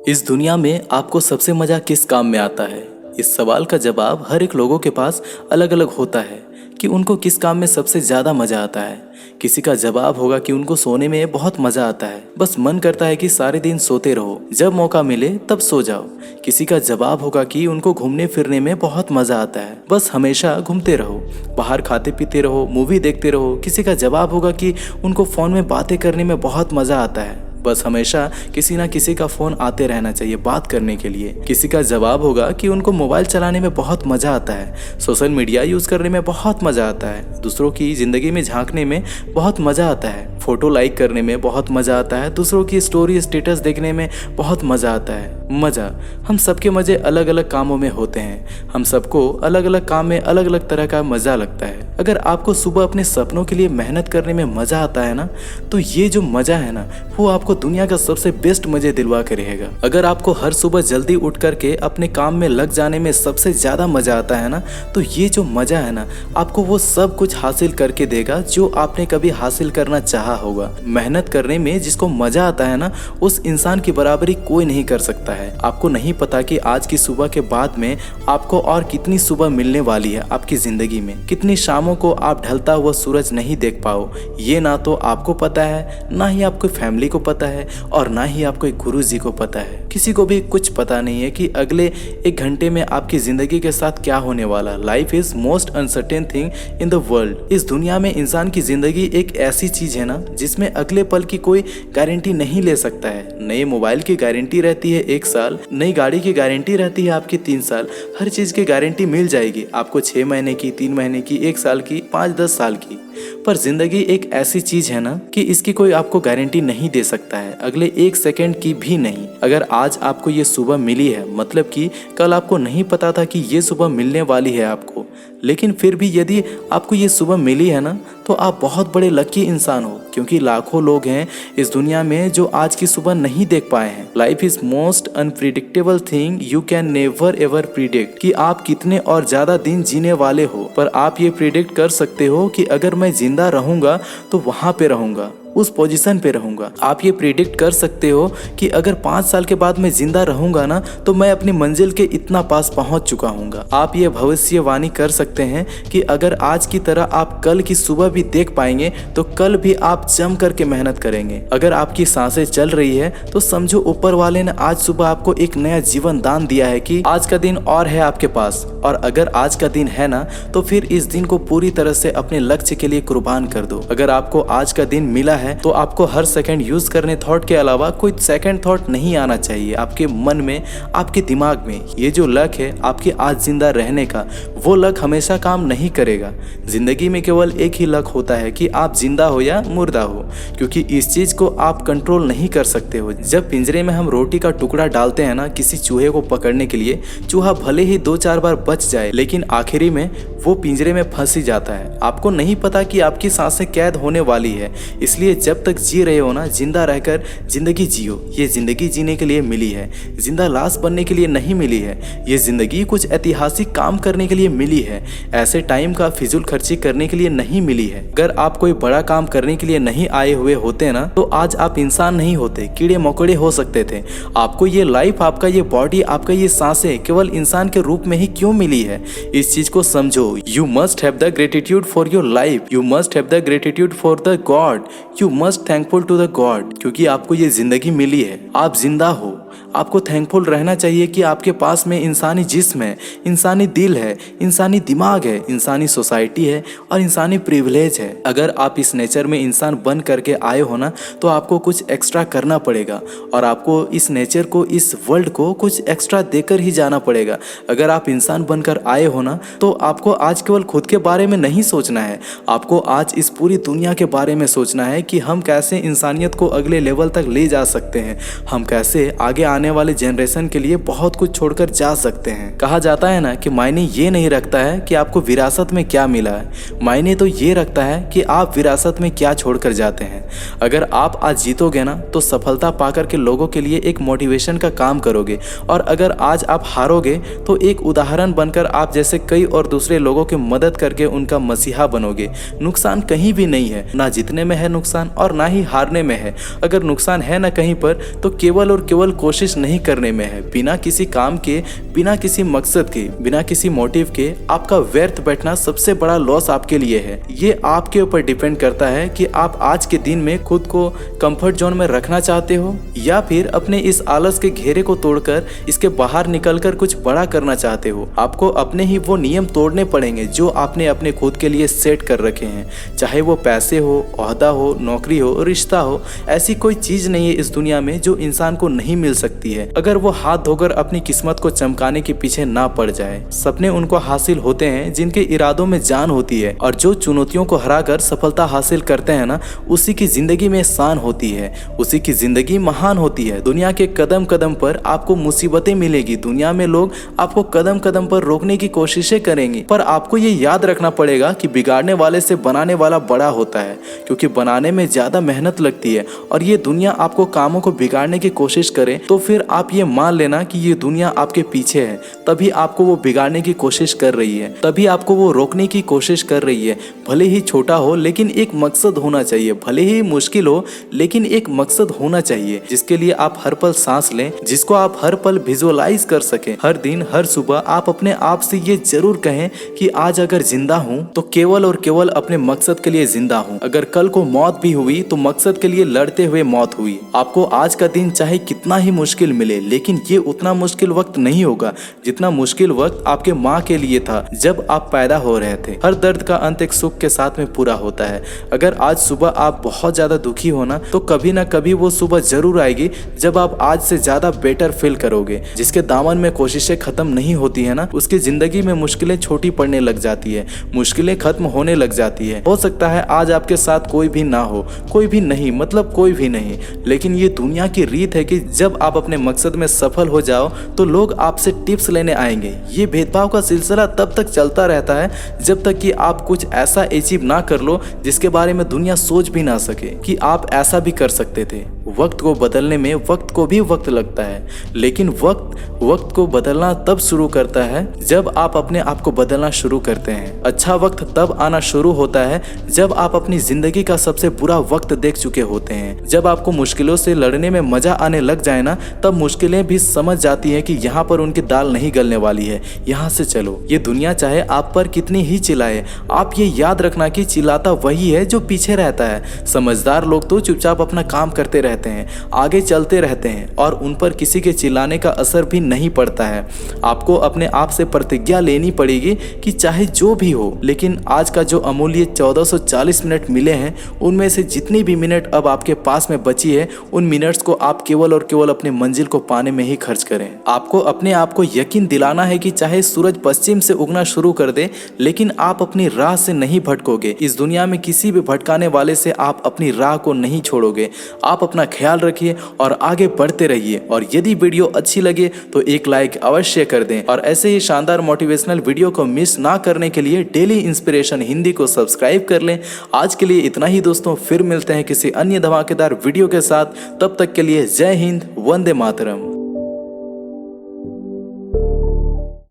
इस दुनिया में आपको सबसे मजा किस काम में आता है? इस सवाल का जवाब हर एक लोगों के पास अलग अलग होता है कि उनको किस काम में सबसे ज्यादा मजा आता है। किसी का जवाब होगा कि उनको सोने में बहुत मजा आता है, बस मन करता है कि सारे दिन सोते रहो, जब मौका मिले तब सो जाओ। किसी का जवाब होगा कि उनको घूमने फिरने में बहुत मजा आता है, बस हमेशा घूमते रहो, बाहर खाते पीते रहो, मूवी देखते रहो। किसी का जवाब होगा कि उनको फोन में बातें करने में बहुत मजा आता है, बस हमेशा किसी ना किसी का फोन आते रहना चाहिए बात करने के लिए। किसी का जवाब होगा कि उनको मोबाइल चलाने में बहुत मजा आता है, सोशल मीडिया यूज करने में बहुत मजा आता है, दूसरों की जिंदगी में झांकने में बहुत मजा आता है, फोटो लाइक करने में बहुत मजा आता है, दूसरों की स्टोरी स्टेटस देखने में बहुत मजा आता है। मजा, हम सबके मजे अलग अलग कामों में होते हैं। हम सबको अलग अलग काम में अलग अलग तरह का मजा लगता है। अगर आपको सुबह अपने सपनों के लिए मेहनत करने में मजा आता है ना, तो ये जो मजा है ना, वो आपको दुनिया का सबसे बेस्ट मजे दिलवा के रहेगा। अगर आपको हर सुबह जल्दी उठ करके अपने काम में लग जाने में सबसे ज्यादा मजा आता है ना, तो ये जो मजा है ना, आपको वो सब कुछ हासिल करके देगा जो आपने कभी हासिल करना चाहा होगा। मेहनत करने में जिसको मजा आता है ना, उस इंसान की बराबरी कोई नहीं कर सकता है। आपको नहीं पता कि आज की सुबह के बाद में आपको और कितनी सुबह मिलने वाली है आपकी जिंदगी में, कितनी शामों को आप ढलता हुआ सूरज नहीं देख पाओ। ये ना तो आपको पता है, ना ही आपको फैमिली को पता है, और ना ही आपको गुरु जी को पता है। किसी को भी कुछ पता नहीं है कि अगले एक घंटे में आपकी जिंदगी के साथ क्या होने वाला। Life is most uncertain thing in the world. इस दुनिया में इंसान की जिंदगी एक ऐसी चीज है ना, जिसमें अगले पल की कोई गारंटी नहीं ले सकता है। नए मोबाइल की गारंटी रहती है 1 साल, नई गाड़ी की गारंटी रहती है आपकी 3 साल। हर चीज की गारंटी मिल जाएगी आपको 6 महीने की, 3 महीने की, 1 साल की, 5-10 साल की। पर जिंदगी एक ऐसी चीज है ना कि इसकी कोई आपको गारंटी नहीं दे सकता है, अगले 1 सेकंड की भी नहीं। अगर आज आपको ये सुबह मिली है, मतलब कि कल आपको नहीं पता था कि ये सुबह मिलने वाली है आपको, लेकिन फिर भी यदि आपको ये सुबह मिली है ना, तो आप बहुत बड़े लकी इंसान हो, क्योंकि लाखों लोग हैं इस दुनिया में जो आज की सुबह नहीं देख पाए हैं। Life is most unpredictable thing, you can never ever predict कि आप कितने और ज्यादा दिन जीने वाले हो, पर आप ये प्रिडिक्ट कर सकते हो कि अगर मैं जिंदा रहूंगा तो वहां पे रहूंगा, उस पोजीशन पे रहूंगा। आप ये प्रिडिक्ट कर सकते हो कि अगर 5 साल के बाद मैं जिंदा रहूंगा ना, तो मैं अपनी मंजिल के इतना पास पहुंच चुका हूंगा। आप ये भविष्यवाणी कर सकते हैं कि अगर आज की तरह आप कल की सुबह भी देख पाएंगे, तो कल भी आप जम करके मेहनत करेंगे। अगर आपकी सांसें चल रही है, तो समझो ऊपर वाले ने आज सुबह आपको एक नया जीवन दान दिया है कि आज का दिन और है आपके पास। और अगर आज का दिन है ना, तो फिर इस दिन को पूरी तरह से अपने लक्ष्य के लिए कुर्बान कर दो। अगर आपको आज का दिन मिला है, तो आपको हर सेकंड यूज करने थॉट के अलावा कोई सेकंड थॉट नहीं आना चाहिए आपके मन में, आपके दिमाग में। ये जो लक है आपके आज जिंदा रहने का, वो लक हमेशा काम नहीं करेगा। जिंदगी में केवल एक ही लक होता है कि आप जिंदा हो या मुर्दा हो, क्योंकि इस चीज को आप कंट्रोल नहीं कर सकते हो। जब पिंजरे में हम रोटी का टुकड़ा डालते हैं ना किसी चूहे को पकड़ने के लिए, चूहा भले ही 2-4 बार बच जाए, लेकिन आखिरी में वो पिंजरे में फंस ही जाता है। आपको नहीं पता कि आपकी सांसें कैद होने वाली है, इसलिए जब तक जी रहे हो ना, जिंदा रहकर जिंदगी जियो। ये जिंदगी जीने के लिए मिली है, जिंदा लाश बनने के लिए नहीं मिली है। ये जिंदगी कुछ ऐतिहासिक काम करने के लिए मिली है, ऐसे टाइम का फिजूल खर्ची करने के लिए नहीं मिली है। अगर आप कोई बड़ा काम करने के लिए नहीं आए हुए होते ना, तो आज आप इंसान नहीं होते, कीड़े मकोड़े हो सकते थे। आपको ये लाइफ, आपका ये बॉडी, आपका ये सांसें केवल इंसान के रूप में ही क्यों मिली है, इस चीज को समझो। You must have the gratitude for your life, you must have the gratitude for the God, you must thankful to the God, क्योंकि आपको ये जिंदगी मिली है, आप जिंदा हो। आपको थैंकफुल रहना चाहिए कि आपके पास में इंसानी जिस्म है, इंसानी दिल है, इंसानी दिमाग है, इंसानी सोसाइटी है और इंसानी प्रिविलेज है। अगर आप इस नेचर में इंसान बन करके आए हो ना, तो आपको कुछ एक्स्ट्रा करना पड़ेगा और आपको इस नेचर को, इस वर्ल्ड को कुछ एक्स्ट्रा देकर ही जाना पड़ेगा। अगर आप इंसान बनकर आए हो ना, तो आपको आज केवल खुद के बारे में नहीं सोचना है, आपको आज इस पूरी दुनिया के बारे में सोचना है कि हम कैसे इंसानियत को अगले लेवल तक ले जा सकते हैं, हम कैसे आगे आने वाले जनरेशन के लिए बहुत कुछ छोड़कर जा सकते हैं। कहा जाता है ना कि मायने ये नहीं रखता है कि आपको विरासत में क्या मिला है, मायने तो ये रखता है कि आप विरासत में क्या छोड़कर जाते हैं। अगर आप आज जीतोगे ना, तो सफलता पाकर के लोगों के लिए एक मोटिवेशन का काम करोगे, और अगर आज आप हारोगे तो एक उदाहरण बनकर आप जैसे कई और दूसरे लोगों की मदद करके उनका मसीहा बनोगे। नुकसान कहीं भी नहीं है, ना जीतने में है नुकसान और ना ही हारने में है। अगर नुकसान है ना कहीं पर, तो केवल और केवल कोशिश नहीं करने में है। बिना किसी काम के, बिना किसी मकसद के, बिना किसी मोटिव के आपका व्यर्थ बैठना सबसे बड़ा लॉस आपके लिए है। ये आपके ऊपर डिपेंड करता है कि आप आज के दिन में खुद को कंफर्ट जोन में रखना चाहते हो या फिर अपने इस आलस के घेरे को तोड़कर इसके बाहर निकलकर कुछ बड़ा करना चाहते हो। आपको अपने ही वो नियम तोड़ने पड़ेंगे जो आपने अपने खुद के लिए सेट कर रखे हैं, चाहे वो पैसे हो, ओहदा हो, नौकरी हो, रिश्ता हो। ऐसी कोई चीज नहीं है इस दुनिया में जो इंसान को नहीं मिल सकती है, अगर वो हाथ धोकर अपनी किस्मत को चमकाने के पीछे ना पड़ जाए। सपने उनको हासिल होते हैं जिनके इरादों में जान होती है, और जो चुनौतियों को हराकर सफलता हासिल करते हैं ना, उसी की जिंदगी में शान होती है, उसी की जिंदगी महान होती है। दुनिया के कदम कदम पर आपको मुसीबतें मिलेगी, दुनिया में लोग आपको कदम कदम पर रोकने की कोशिशें करेंगे, पर आपको ये याद रखना पड़ेगा कि बिगाड़ने वाले से बनाने वाला बड़ा होता है, क्योंकि बनाने में ज्यादा मेहनत लगती है। और ये दुनिया आपको कामों को बिगाड़ने की कोशिश करे तो फिर आप ये मान लेना कि ये दुनिया आपके पीछे है, तभी आपको वो बिगाड़ने की कोशिश कर रही है, तभी आपको वो रोकने की कोशिश कर रही है। भले ही छोटा हो लेकिन एक मकसद होना चाहिए, भले ही मुश्किल हो लेकिन एक मकसद होना चाहिए जिसके लिए आप हर पल सांस लें, जिसको आप हर पल विजुअलाइज कर सकें। हर दिन हर सुबह आप अपने आप से ये जरूर कहें कि आज अगर जिंदा हूँ तो केवल और केवल अपने मकसद के लिए जिंदा हूँ। अगर कल को मौत भी हुई तो मकसद के लिए लड़ते हुए मौत हुई। आपको आज का दिन चाहे कितना ही मुश्किल मिले, लेकिन ये उतना मुश्किल वक्त नहीं होगा जितना मुश्किल वक्त आपके माँ के लिए था जब आप पैदा हो रहे थे। हर दर्द का अंत एक सुख के साथ में पूरा होता है। अगर आज सुबह आप बहुत ज्यादा दुखी हो ना, तो कभी ना कभी वो सुबह जरूर आएगी जब आप आज से ज्यादा बेटर फील करोगे। जिसके दामन में कोशिशें खत्म नहीं होती है ना, उसकी जिंदगी में मुश्किलें छोटी पड़ने लग जाती है, मुश्किलें खत्म होने लग जाती है। हो सकता है आज आपके साथ कोई भी ना हो, कोई भी नहीं, मतलब कोई भी नहीं, लेकिन ये दुनिया की रीत है कि जब आप अपने मकसद में सफल हो जाओ तो लोग आपसे टिप्स लेने आएंगे। ये भेदभाव का सिलसिला तब तक चलता रहता है जब तक कि आप कुछ ऐसा अचीव ना कर लो जिसके बारे में दुनिया सोच भी ना सके कि आप ऐसा भी कर सकते थे। वक्त को बदलने में वक्त को भी वक्त लगता है, लेकिन वक्त को बदलना तब शुरू करता है जब आप अपने आप को बदलना शुरू करते हैं। अच्छा वक्त तब आना शुरू होता है जब आप अपनी जिंदगी का सबसे बुरा वक्त देख चुके होते हैं। जब आपको मुश्किलों से लड़ने में मजा आने लग जाए ना, तब मुश्किलें भी समझ जाती हैं कि यहाँ पर उनकी दाल नहीं गलने वाली है, यहाँ से चलो। ये दुनिया चाहे आप पर कितनी ही चिल्लाए, आप ये याद रखना कि चिल्लाता वही है जो पीछे रहता है। समझदार लोग तो चुपचाप अपना काम करते रहते हैं, आगे चलते रहते हैं और उन पर किसी के चिल्लाने का असर भी नहीं पड़ता है। आपको अपने आप से प्रतिज्ञा लेनी पड़ेगी कि चाहे जो भी हो, लेकिन आज का जो अमूल्य 1440 मिनट मिले हैं, उनमें से जितनी भी मिनट अब आपके पास में बची है, उन मिनट्स को आप केवल और केवल अपने मंजिल को पाने में ही खर्च करें। आपको अपने आप को यकीन दिलाना है कि चाहे सूरज पश्चिम से उगना शुरू कर दे, लेकिन आप अपनी राह से नहीं भटकोगे। इस दुनिया में किसी भी भटकाने वाले से आप अपनी राह को नहीं छोड़ोगे। आप अपना ख्याल रखिए और आगे बढ़ते रहिए। और यदि वीडियो अच्छी लगे तो एक लाइक अवश्य कर दें, और ऐसे ही शानदार मोटिवेशनल वीडियो को मिस ना करने के लिए डेली इंस्पिरेशन हिंदी को सब्सक्राइब कर लें। आज के लिए इतना ही दोस्तों, फिर मिलते हैं किसी अन्य धमाकेदार वीडियो के साथ। तब तक के लिए जय हिंद, वंदे मातरम।